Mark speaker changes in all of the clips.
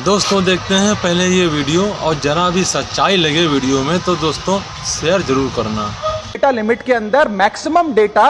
Speaker 1: दोस्तों देखते हैं पहले ये वीडियो, और जरा भी सच्चाई लगे वीडियो में तो दोस्तों शेयर जरूर करना।
Speaker 2: डेटा लिमिट के अंदर मैक्सिमम डेटा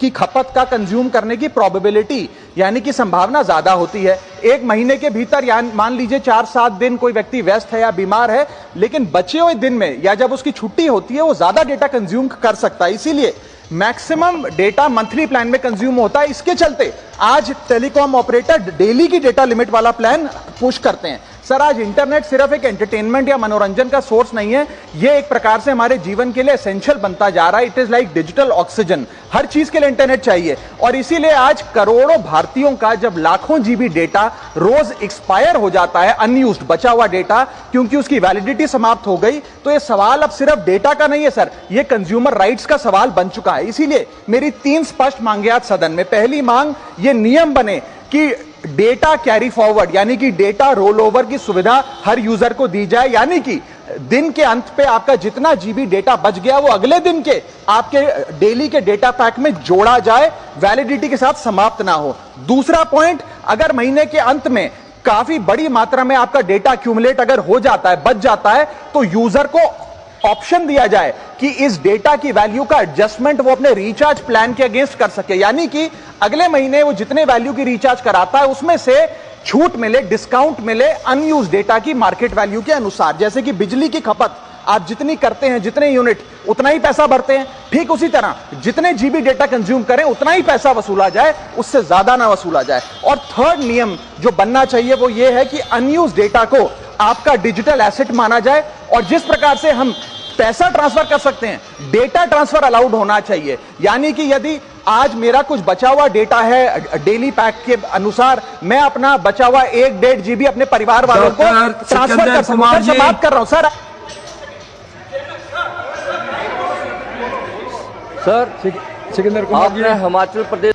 Speaker 2: की खपत का कंज्यूम करने की प्रोबेबिलिटी यानी कि संभावना ज्यादा होती है। एक महीने के भीतर या मान लीजिए 4-7 दिन कोई व्यक्ति व्यस्त है या बीमार है, लेकिन बचे हुए दिन में या जब उसकी छुट्टी होती है वो ज्यादा डेटा कंज्यूम कर सकता है। इसीलिए मैक्सिमम डेटा मंथली प्लान में कंज्यूम होता है। इसके चलते आज टेलीकॉम ऑपरेटर डेली की डेटा लिमिट वाला प्लान पुश करते हैं। सर, आज इंटरनेट सिर्फ एक एंटरटेनमेंट या मनोरंजन का सोर्स नहीं है, ये एक प्रकार से हमारे जीवन के लिए एसेंशियल बनता जा रहा है। It is like digital oxygen. हर चीज के लिए इंटरनेट चाहिए, और इसीलिए आज करोड़ों भारतीयों का जब लाखों जीबी डेटा रोज एक्सपायर हो जाता है, अनयूज्ड बचा हुआ डेटा, क्योंकि उसकी वैलिडिटी समाप्त हो गई, तो ये सवाल अब सिर्फ डेटा का नहीं है सर, ये कंज्यूमर राइट्स का सवाल बन चुका है। इसीलिए मेरी 3 स्पष्ट मांगे आज सदन में। पहली मांग, ये नियम बने कि डेटा कैरी फॉरवर्ड यानी कि डेटा रोल ओवर की सुविधा हर यूजर को दी जाए, यानी कि दिन के अंत पे आपका जितना जीबी डेटा बच गया वो अगले दिन के आपके डेली के डेटा पैक में जोड़ा जाए, वैलिडिटी के साथ समाप्त ना हो। दूसरा पॉइंट, अगर महीने के अंत में काफी बड़ी मात्रा में आपका डेटा एक्यूमुलेट अगर हो जाता है, बच जाता है, तो यूजर को ऑप्शन दिया जाए कि इस डेटा की वैल्यू का एडजस्टमेंट वो अपने रिचार्ज प्लान के अगेंस्ट कर सके, यानी कि अगले महीने वो जितने वैल्यू की रिचार्ज कराता है उसमें से छूट मिले, डिस्काउंट मिले अनयूज डेटा की मार्केट वैल्यू के अनुसार। जैसे कि बिजली की खपत आप जितनी करते हैं, जितने यूनिट, उतना ही पैसा भरते हैं, ठीक उसी तरह जितने जीबी डेटा कंज्यूम करें उतना ही पैसा वसूला जाए, उससे ज्यादा ना वसूला जाए। और थर्ड नियम जो बनना चाहिए वो ये है कि अनयूज डेटा को आपका डिजिटल एसेट माना जाए, और जिस प्रकार से हम पैसा ट्रांसफर कर सकते हैं, डेटा ट्रांसफर अलाउड होना चाहिए। यानी कि यदि आज मेरा कुछ बचा हुआ डेटा है डेली पैक के अनुसार, मैं अपना बचा हुआ 1-1.5 जीबी अपने परिवार वालों को ट्रांसफर कर सकूं। सर, समाप्त कर रहा हूं सर।
Speaker 3: सिकंदर कुमार जी, हिमाचल प्रदेश